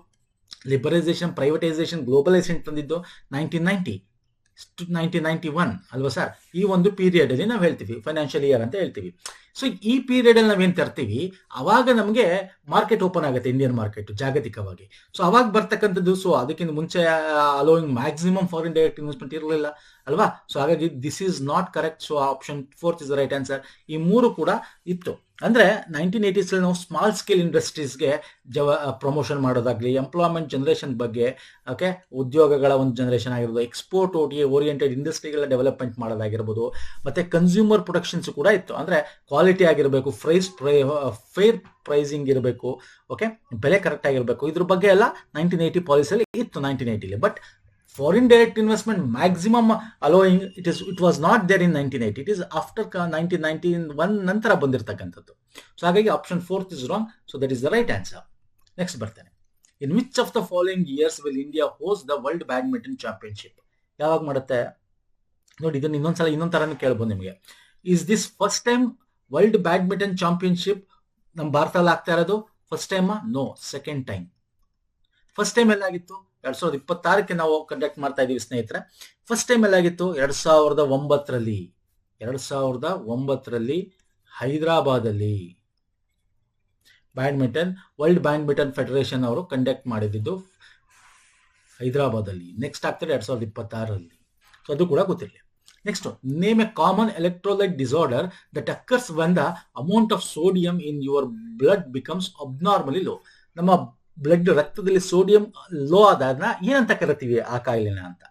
ಲಿಬರೈಸೇಷನ್, ಪ್ರೈವೇಟೈಸೇಷನ್, ಗ್ಲೋಬಲೈಸೇಷನ್ ತಂದಿದ್ದು 1991 ಅಲ್ವಾ ಸರ್? ಈ ಒಂದು ಪೀರಿಯಡ್ ಅಲ್ಲಿ ನಾವು ಹೇಳ್ತೀವಿ ಫೈನಾನ್ಷಿಯಲ್ ಇಯರ್ ಅಂತ ಹೇಳ್ತೀವಿ. ಸೊ ಈ ಪೀರಿಯಡ್ ಅಲ್ಲಿ ನಾವೇನ್ ತರ್ತೀವಿ, ಅವಾಗ ನಮಗೆ ಮಾರ್ಕೆಟ್ ಓಪನ್ ಆಗುತ್ತೆ, ಇಂಡಿಯನ್ ಮಾರ್ಕೆಟ್ ಜಾಗತಿಕವಾಗಿ. ಸೊ ಅವಾಗ ಬರ್ತಕ್ಕಂಥದ್ದು. ಸೊ ಅದಕ್ಕಿಂತ ಮುಂಚೆ allowing maximum foreign direct investment ಇರಲಿಲ್ಲ ಅಲ್ವಾ? ಸೊ ಹಾಗಾಗಿ this is not correct. So option 4 is the right answer. ಈ 3 ಕೂಡ ಇತ್ತು. ಅಂದ್ರೆ 1980s ನಾವು ಸ್ಮಾಲ್ ಸ್ಕೇಲ್ ಇಂಡಸ್ಟ್ರೀಸ್ಗೆ ಪ್ರಮೋಷನ್ ಮಾಡೋದಾಗ್ಲಿ, ಎಂಪ್ಲಾಯ್ಮೆಂಟ್ ಜನರೇಷನ್ ಬಗ್ಗೆ, ಓಕೆ, ಉದ್ಯೋಗಗಳ ಒಂದು ಜನರೇಷನ್ ಆಗಿರ್ಬೋದು, ಎಕ್ಸ್ಪೋರ್ಟ್ ಓರಿಯೆಂಟೆಡ್ ಇಂಡಸ್ಟ್ರಿಗಳ ಡೆವಲಪ್ಮೆಂಟ್ ಮಾಡೋದಾಗಿರ್ಬೋದು, ಮತ್ತೆ ಕನ್ಸ್ಯೂಮರ್ ಪ್ರೊಡಕ್ಷನ್ಸ್ ಕೂಡ ಇತ್ತು. ಅಂದ್ರೆ ಕ್ವಾಲಿಟಿ ಆಗಿರಬೇಕು, ಫೇರ್ ಪ್ರೈಸಿಂಗ್ ಇರಬೇಕು, ಓಕೆ, ಬೆಲೆ ಕರೆಕ್ಟ್ ಆಗಿರಬೇಕು. ಇದ್ರ ಬಗ್ಗೆ ಎಲ್ಲ 1980 ಪಾಲಿಸಿಯಲ್ಲಿ ಇತ್ತು 1980. But foreign direct investment maximum allowing it was not there in 1980. It is after 1991 ನಂತರ ಬಂದಿರತಕ್ಕಂಥದ್ದು. ಸೊ ಹಾಗಾಗಿ option 4 is wrong. So that is the right answer. Next ಬರ್ತೇನೆ. In which of the following years will India host the world badminton championship? ಯಾವಾಗ ಮಾಡುತ್ತೆ ನೋಡಿ, ಇದನ್ನ ಇನ್ನೊಂದ್ ತರನೇ ಕೇಳ್ಬೋದು ನಿಮಗೆ. Is this first time world badminton championship ನಮ್ಮ ಭಾರತದಲ್ಲಿ ಆಗ್ತಾ ಇರೋದು? First time? No, second time. First time ಎಲ್ಲಾಗಿತ್ತು? 2026 ನಾವು ಕಂಡಕ್ಟ್ ಮಾಡ್ತಾ ಇದೀವಿ ಸ್ನೇಹಿತರೆ. ಫಸ್ಟ್ ಟೈಮ್ ಎಲ್ಲಾಗಿತ್ತು? 2009ರಲ್ಲಿ ಹೈದರಾಬಾದಲ್ಲಿ ವರ್ಲ್ಡ್ ಬ್ಯಾಡ್ಮಿಂಟನ್ ಫೆಡರೇಷನ್ ಅವರು ಕಂಡಕ್ಟ್ ಮಾಡಿದ್ದು ಹೈದರಾಬಾದಲ್ಲಿ. ನೆಕ್ಸ್ಟ್ ಆಗ್ತದೆ 2026ರಲ್ಲಿ. ಸೊ ಅದು ಕೂಡ ಗೊತ್ತಿರಲಿ. Next, name A common electrolyte disorder that occurs when the amount of sodium in your blood becomes ಅಬ್ನಾರ್ಮಲಿ low. ನಮ್ಮ ಬ್ಲಡ್ ರಕ್ತದಲ್ಲಿ ಸೋಡಿಯಂ ಲೋ ಆದಾಗ ಏನಂತ ಕರಿತೀವಿ ಆ ಕಾಯಿಲೆನ ಅಂತ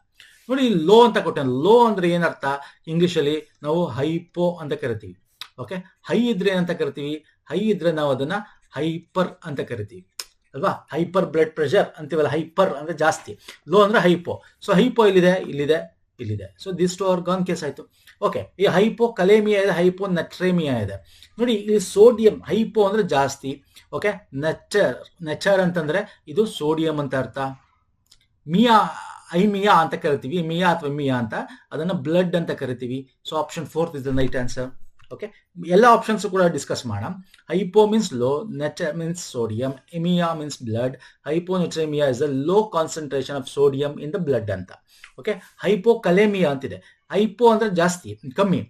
ನೋಡಿ. ಲೋ ಅಂತ ಕೊಟ್ಟೆ. ಲೋ ಅಂದ್ರೆ ಏನರ್ಥ? ಇಂಗ್ಲಿಷ್ ಅಲ್ಲಿ ನಾವು ಹೈಪೋ ಅಂತ ಕರಿತೀವಿ. ಓಕೆ, ಹೈ ಇದ್ರೆ ಏನಂತ ಕರಿತೀವಿ? ಹೈ ಇದ್ರೆ ನಾವು ಅದನ್ನ ಹೈಪರ್ ಅಂತ ಕರಿತೀವಿ ಅಲ್ವಾ? ಹೈಪರ್ ಬ್ಲಡ್ ಪ್ರೆಷರ್ ಅಂತೀವಲ್ಲ. ಹೈಪರ್ ಅಂದ್ರೆ ಜಾಸ್ತಿ, ಲೋ ಅಂದ್ರೆ ಹೈಪೋ. ಸೊ ಹೈಪೋ ಇಲ್ಲಿದೆ. So this two organ case ಆಯ್ತು. ಓಕೆ, ಈ ಹೈಪೋ ಕಲೇಮಿಯಾ ಇದೆ, ಹೈಪೋ ನಟ್ರೇಮಿಯಾ ಇದೆ. ನೋಡಿ, ಈ ಸೋಡಿಯಂ ಹೈಪೋ ಅಂದ್ರೆ ಜಾಸ್ತಿ. ಓಕೆ, ನೆಚರ್ ಅಂತಂದ್ರೆ ಇದು ಸೋಡಿಯಂ ಅಂತ ಅರ್ಥ. ಐಮಿಯಾ ಅಂತ ಕರಿತೀವಿ. ಮಿಯಾ ಅಥವಾ ಮಿಯಾ ಅಂತ, ಅದನ್ನ ಬ್ಲಡ್ ಅಂತ ಕರಿತೀವಿ. So option 4 is the right answer. Okay, ಎಲ್ಲ ಆಪ್ಷನ್ಸ್ ಕೂಡ ಡಿಸ್ಕಸ್ ಮಾಡೋಣ. Hypo means low, natr means sodium, aemia means blood, hyponatraemia is the low concentration of sodium in the blood ಅಂತ. ಓಕೆ, ಹೈಪೋ ಕಲೇಮಿಯಾ ಅಂತಿದೆ. Hypo ಅಂದ್ರೆ ಜಾಸ್ತಿ, ಕಮ್ಮಿ.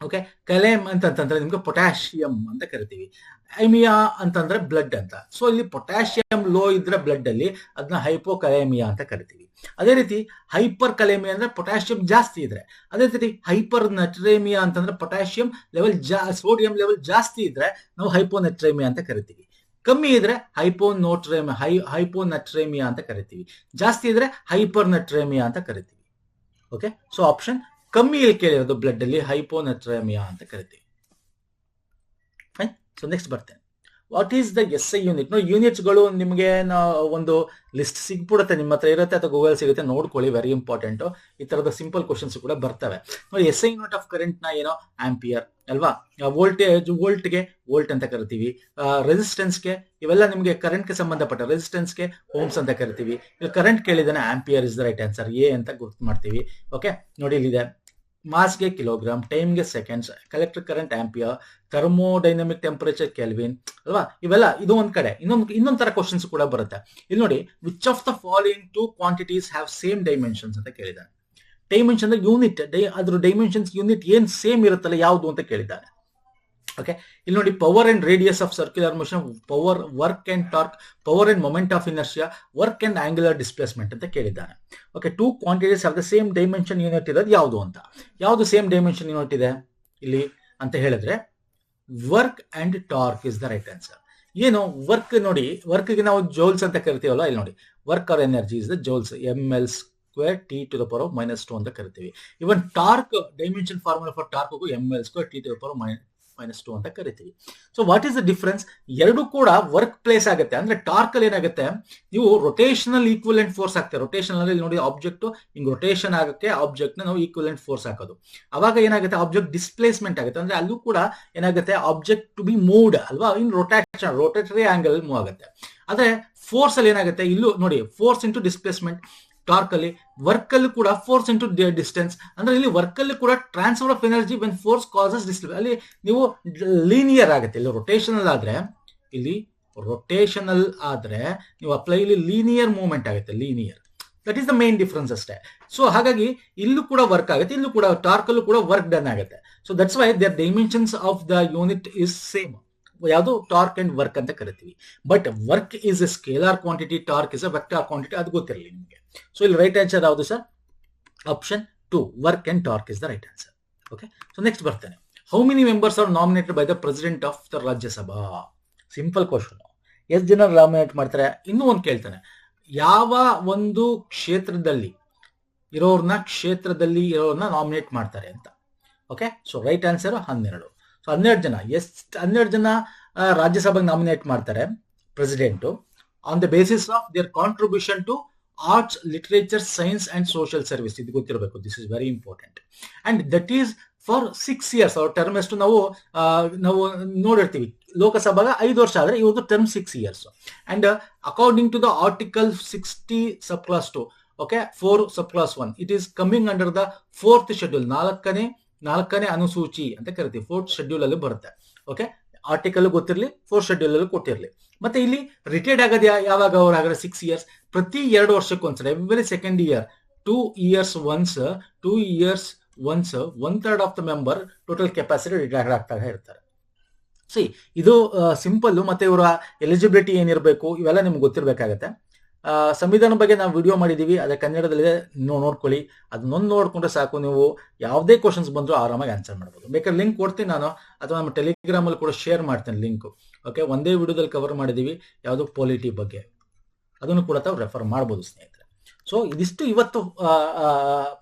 Okay, ಕಲೇಮ್ ಅಂತಂದ್ರೆ ನಿಮ್ಗೆ ಪೊಟ್ಯಾಷಿಯಂ ಅಂತ ಕರಿತೀವಿ. ಐಮಿಯಾ ಅಂತಂದ್ರೆ ಬ್ಲಡ್ ಅಂತ. ಸೊ ಇಲ್ಲಿ ಪೊಟ್ಯಾಷಿಯಂ ಲೋ ಇದ್ರೆ ಬ್ಲಡ್ ಅಲ್ಲಿ ಅದನ್ನ ಹೈಪೋ ಕಲೇಮಿಯಾ ಅಂತ ಕರಿತೀವಿ. ಅದೇ ರೀತಿ ಹೈಪರ್ ಕಲೇಮಿಯಾ ಅಂದ್ರೆ ಪೊಟ್ಯಾಷಿಯಂ ಜಾಸ್ತಿ ಇದ್ರೆ. ಅದೇ ರೀತಿ ಹೈಪರ್ ನಟ್ರೇಮಿಯಾ ಅಂತಂದ್ರೆ ಪೊಟ್ಯಾಷಿಯಂ ಲೆವೆಲ್ ಸೋಡಿಯಂ ಲೆವೆಲ್ ಜಾಸ್ತಿ ಇದ್ರೆ ನಾವು ಹೈಪೋನೆಟ್ರೇಮಿಯಾ ಅಂತ ಕರಿತೀವಿ. ಕಮ್ಮಿ ಇದ್ರೆ ಹೈಪೋನಟ್ರೇಮಿಯಾ ಅಂತ ಕರಿತೀವಿ. ಜಾಸ್ತಿ ಇದ್ರೆ ಹೈಪರ್ ನಟ್ರೇಮಿಯಾ ಅಂತ ಕರಿತೀವಿ. ಓಕೆ, ಸೊ ಆಪ್ಷನ್ ಕಮ್ಮಿ ಇಲ್ಲಿ ಕೇಳಿರೋದು ಬ್ಲಡ್ ಅಲ್ಲಿ ಹೈಪೋನಟ್ರೇಮಿಯಾ ಅಂತ ಕರಿತೀವಿ. ಫೈನ್. ಸೊ ನೆಕ್ಸ್ಟ್ ಬರ್ತೇನೆ. What is the SI unit? ನೋಡಿ, ಯೂನಿಟ್ಸ್ಗಳು ನಿಮಗೆ ಒಂದು ಲಿಸ್ಟ್ ಸಿಗ್ಬಿಡುತ್ತೆ, ನಿಮ್ಮ ಹತ್ರ ಇರುತ್ತೆ ಅಥವಾ ಗೂಗಲ್ ಸಿಗುತ್ತೆ, ನೋಡ್ಕೊಳ್ಳಿ. Very important. ಈ ತರದ ಸಿಂಪಲ್ ಕ್ವಶನ್ಸ್ ಕೂಡ ಬರ್ತವೆ. ನೋಡಿ, SI ಯೂನಿಟ್ ಆಫ್ ಕರೆಂಟ್ ನ ಏನೋ ಆಂಪಿಯರ್ ಅಲ್ವಾ? ವೋಲ್ಟ್ಗೆ ವೋಲ್ಟ್ ಅಂತ ಕರಿತೀವಿ. ರೆಸಿಸ್ಟೆನ್ಸ್ಗೆ, ಇವೆಲ್ಲ ನಿಮಗೆ ಕರೆಂಟ್ಗೆ ಸಂಬಂಧಪಟ್ಟ ರೆಸಿಸ್ಟೆನ್ಸ್ಗೆ ಓಮ್ಸ್ ಅಂತ ಕರಿತೀವಿ. ಕರೆಂಟ್ ಕೇಳಿದಾನೆ ampere is the right answer. A ಅಂತ ಗುರ್ತು ಮಾಡ್ತೀವಿ. ಓಕೆ, ನೋಡಿ ಇಲ್ಲಿದೆ. ಮಾಸ್ಗೆ ಕಿಲೋಗ್ರಾಮ್, ಟೈಮ್ಗೆ seconds, electric current ampere, thermodynamic temperature kelvin ಅಲ್ವಾ? ಇವೆಲ್ಲ ಇದು ಒಂದ್ ಕಡೆ. ಇನ್ನೊಂದ್ ತರ ಕ್ವಶನ್ಸ್ ಕೂಡ ಬರುತ್ತೆ. ಇಲ್ಲಿ ನೋಡಿ, which of the following 2 quantities have same dimensions ಅಂತ ಕೇಳಿದ್ದಾನೆ. ಡೈಮೆನ್ಷನ್ ಅಂದ್ರೆ ಯೂನಿಟ್, ಅದ್ರ ಡೈಮೆನ್ಷನ್ಸ್ ಯೂನಿಟ್ ಏನ್ ಸೇಮ್ ಇರುತ್ತಲ್ಲ ಯಾವುದು ಅಂತ ಕೇಳಿದ್ದಾನೆ. ಓಕೆ, ಇಲ್ಲಿ ನೋಡಿ, power and radius of circular motion, power, work and torque, power and moment of inertia, work and angular displacement ಅಂತ ಕೇಳಿದ್ದಾನೆ. Okay, 2 quantities of the same dimension unit ಇರೋದು ಯಾವುದು ಅಂತ. ಯಾವುದು ಸೇಮ್ ಡೈಮೆನ್ಷನ್ ಯೂನಿಟ್ ಇದೆ ಇಲ್ಲಿ ಅಂತ ಹೇಳಿದ್ರೆ work and torque is the right answer. ಏನು ವರ್ಕ್? ನೋಡಿ, ವರ್ಕ್ಗೆ ನಾವು ಜೌಲ್ಸ್ ಅಂತ ಕರಿತೀವಲ್ಲ. ಇಲ್ಲಿ ನೋಡಿ, work or energy is the joules, ml square T to the power -2 ಅಂತ ಕರಿತೀವಿ. Even torque dimension formula for torque ml square T to the power -2 ಅಂತ ಕರಿತೀವಿ. So what is the difference? ಎರಡು ಕೂಡ ವರ್ಕ್ ಪ್ಲೇಸ್ ಆಗುತ್ತೆ. ಅಂದ್ರೆ torque ಅಲ್ಲಿ ಏನಾಗುತ್ತೆ, ನೀವು ರೊಟೇಷನಲ್ ಈಕ್ವಲೆಂಟ್ ಫೋರ್ಸ್ ಹಾಕ್ತಾರೆ. ರೊಟೇಷನ್ ಅಲ್ಲಿ ನೋಡಿ, ಆಬ್ಜೆಕ್ಟ್ ಹಿಂಗ್ ರೊಟೇಷನ್ ಆಗುತ್ತೆ, ಆಬ್ಜೆಕ್ಟ್ ನ ನಾವು ಈಕ್ವಲೆಂಟ್ ಫೋರ್ಸ್ ಹಾಕೋದು. ಅವಾಗ ಏನಾಗುತ್ತೆ, ಆಬ್ಜೆಕ್ಟ್ ಡಿಸ್ಪ್ಲೇಸ್ಮೆಂಟ್ ಆಗುತ್ತೆ. ಅಂದ್ರೆ ಅಲ್ಲೂ ಕೂಡ ಏನಾಗುತ್ತೆ, ಆಬ್ಜೆಕ್ಟ್ ಟು ಬಿ ಮೂವ್ಡ್ ಅಲ್ವಾ, ಇನ್ ರೋಟೇಟರಿ ಆಂಗಲ್ ಮೂವ್ ಆಗುತ್ತೆ. ಆದ್ರೆ ಫೋರ್ಸ್ ಅಲ್ಲಿ ಏನಾಗುತ್ತೆ, ಇಲ್ಲೂ ನೋಡಿ, ಫೋರ್ಸ್ ಇಂಟು ಡಿಸ್ಪ್ಲೇಸ್ಮೆಂಟ್. ಟಾರ್ಕ್ ಅಲ್ಲಿ, ವರ್ಕ್ ಅಲ್ಲಿ ಕೂಡ ಫೋರ್ಸ್ ಇಂಟು ಡಿಸ್ಟೆನ್ಸ್. ಅಂದ್ರೆ ಇಲ್ಲಿ ವರ್ಕ್ ಅಲ್ಲಿ ಕೂಡ transfer of energy when force causes displace. ಅಲ್ಲಿ ನೀವು ಲೀನಿಯರ್ ಆಗುತ್ತೆ. ಇಲ್ಲಿ ರೊಟೇಷನಲ್ ಆದ್ರೆ ಇಲ್ಲಿ ರೊಟೇಷನಲ್ ಆದ್ರೆ ನೀವು ಅಪ್ಲೈ ಇಲ್ಲಿ ಲೀನಿಯರ್ ಮೂವ್ಮೆಂಟ್ ಆಗುತ್ತೆ, linear. That is the main difference ಅಷ್ಟೇ. ಸೊ ಹಾಗಾಗಿ ಇಲ್ಲೂ ಕೂಡ ವರ್ಕ್ ಆಗುತ್ತೆ, ಇಲ್ಲೂ ಕೂಡ ಟಾರ್ಕ್ ಅಲ್ಲೂ ಕೂಡ ವರ್ಕ್ ಡನ್ ಆಗುತ್ತೆ. So that's why their dimensions of the unit is same. ಯಾವುದು ಟಾರ್ಕ್ ಅಂಡ್ ವರ್ಕ್ ಅಂತ ಕರಿತೀವಿ. But work is a scalar quantity, torque is a vector quantity, ಅದು ಗೊತ್ತಿರಲಿ ನಿಮಗೆ. ಸೊ ಇಲ್ಲಿ ರೈಟ್ ಆನ್ಸರ್ ಯಾವುದು sir? Option 2, work and torque is the right answer. Okay, so next ಬರ್ತೇನೆ. How many members are nominated by the president of the Rajya Sabha? Simple question. ಎಷ್ಟು ಜನ nominate ಮಾಡ್ತಾರೆ? ಇನ್ನೂ ಒಂದು ಕೇಳ್ತಾನೆ, ಯಾವ ಒಂದು ಕ್ಷೇತ್ರದಲ್ಲಿ ಇರೋರ್ನ ನಾಮಿನೇಟ್ ಮಾಡ್ತಾರೆ ಅಂತ. Okay, so right answer 12. So 12 ಜನ. 12 ಜನ ರಾಜ್ಯಸಭೆಗೆ ನಾಮಿನೇಟ್ ಮಾಡ್ತಾರೆ president on the basis of their contribution to arts, literature, science and social service. ಇದು ಗೊತ್ತಿರಬೇಕು, this is very important. And that is for 6 years. ಅವ್ರ ಟರ್ಮ್ ಎಷ್ಟು ನಾವು ನೋಡಿರ್ತೀವಿ. ಲೋಕಸಭಾಗ 5 ವರ್ಷ ಆದ್ರೆ ಇವ್ರದ್ದು term 6 years. And according to the article 60 sub clause 2, okay, 4 sub clause 1, it is coming under the 4th schedule, 4ನೇ ಅನುಸೂಚಿ ಅಂತ ಕರಿತೀವಿ. 4th ಶೆಡ್ಯೂಲ್ ಅಲ್ಲಿ ಬರುತ್ತೆ. ಓಕೆ, ಆರ್ಟಿಕಲ್ ಗೊತ್ತಿರಲಿ, 4th ಶೆಡ್ಯೂಲ್ ಅಲ್ಲಿ ಕೊಟ್ಟಿರಲಿ. ಮತ್ತೆ ಇಲ್ಲಿ ರಿಟೈರ್ಡ್ ಆಗೋದು ಯಾವಾಗ? ಅವ್ರು ಹಾಗಾದ್ರೆ 6 years, ಪ್ರತಿ 2 ವರ್ಷಕ್ಕೊಂದ್ಸಲ, every second year, 2 years once, 1/3 of the member total capacity retired ಆಗ್ತಾ ಇರ್ತಾರೆ. ಸಿ, ಇದು ಸಿಂಪಲ್. ಮತ್ತೆ ಇವರ ಎಲಿಜಿಬಿಲಿಟಿ ಏನಿರಬೇಕು ಇವೆಲ್ಲ ನಿಮ್ಗೆ ಗೊತ್ತಿರಬೇಕಾಗತ್ತೆ. ಸಂವಿಧಾನ ಬಗ್ಗೆ ನಾವು ವಿಡಿಯೋ ಮಾಡಿದೀವಿ, ಅದೇ ಕನ್ನಡದಲ್ಲಿದೆ, ನೋಡ್ಕೊಳ್ಳಿ. ಅದನ್ನೊಂದು ನೋಡ್ಕೊಂಡ್ರೆ ಸಾಕು, ನೀವು ಯಾವುದೇ ಕ್ವಶನ್ಸ್ ಬಂದರೂ ಆರಾಮಾಗಿ ಆನ್ಸರ್ ಮಾಡ್ಬೋದು. ಬೇಕಾದ್ರೆ ಲಿಂಕ್ ಕೊಡ್ತೀನಿ ನಾನು, ಅಥವಾ ನಮ್ಮ ಟೆಲಿಗ್ರಾಮಲ್ಲಿ ಕೂಡ ಶೇರ್ ಮಾಡ್ತೇನೆ ಲಿಂಕ್. ಓಕೆ, ಒಂದೇ ವಿಡಿಯೋದಲ್ಲಿ ಕವರ್ ಮಾಡಿದೀವಿ ಯಾವುದು ಪಾಲಿಟಿ ಬಗ್ಗೆ, ಅದನ್ನು ಕೂಡ ತಾವು ರೆಫರ್ ಮಾಡ್ಬೋದು ಸ್ನೇಹಿತರೆ. ಸೊ ಇದಿಷ್ಟು ಇವತ್ತು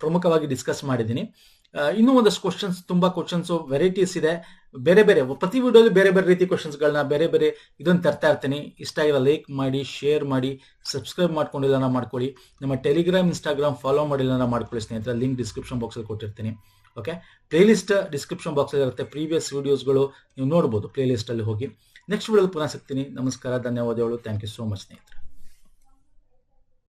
ಪ್ರಮುಖವಾಗಿ ಡಿಸ್ಕಸ್ ಮಾಡಿದ್ದೀನಿ. ಇನ್ನೂ ಒಂದಷ್ಟು ಕ್ವಶನ್ಸ್, ತುಂಬಾ ಕ್ವಶನ್ಸ್ ವೆರೈಟೀಸ್ ಇದೆ, ಬೇರೆ ಪ್ರತಿ ವಿಡಿಯೋಲಿ ಬೇರೆ ರೀತಿ ಕ್ವಶನ್ಸ್ಗಳನ್ನ ಬೇರೆ ಇದನ್ನು ತರ್ತಾ ಇರ್ತೀನಿ. ಇಷ್ಟ ಆಗಿಲ್ಲ ಲೈಕ್ ಮಾಡಿ, ಶೇರ್ ಮಾಡಿ, ಸಬ್ಸ್ಕ್ರೈಬ್ ಮಾಡ್ಕೊಂಡಿಲ್ಲ ಮಾಡ್ಕೊಳ್ಳಿ. ನಮ್ಮ ಟೆಲಿಗ್ರಾಮ್, ಇನ್ಸ್ಟಾಗ್ರಾಮ್ ಫಾಲೋ ಮಾಡಿಲ್ಲ ಮಾಡ್ಕೊಳ್ಳಿ ಸ್ನೇಹಿತರೆ. ಲಿಂಕ್ ಡಿಸ್ಕ್ರಿಪ್ಷನ್ ಬಾಕ್ಸಲ್ಲಿ ಕೊಟ್ಟಿರ್ತೀನಿ. ಓಕೆ, ಪ್ಲೇಲಿಸ್ಟ್ ಡಿಸ್ಕ್ರಿಪ್ಷನ್ ಬಾಕ್ಸಲ್ಲಿ ಇರುತ್ತೆ, ಪ್ರೀವಿಯಸ್ ವಿಡಿಯೋಸ್ಗಳು ನೀವು ನೋಡ್ಬೋದು ಪ್ಲೇಲಿಸ್ಟಲ್ಲಿ ಹೋಗಿ. ನೆಕ್ಸ್ಟ್ ವಿಡಿಯೋದಲ್ಲಿ ಪುನಃ ಸಿಗ್ತೀನಿ. ನಮಸ್ಕಾರ, ಧನ್ಯವಾದಗಳು. ಥ್ಯಾಂಕ್ ಯು ಸೋ ಮಚ್ ಸ್ನೇಹಿತರೆ.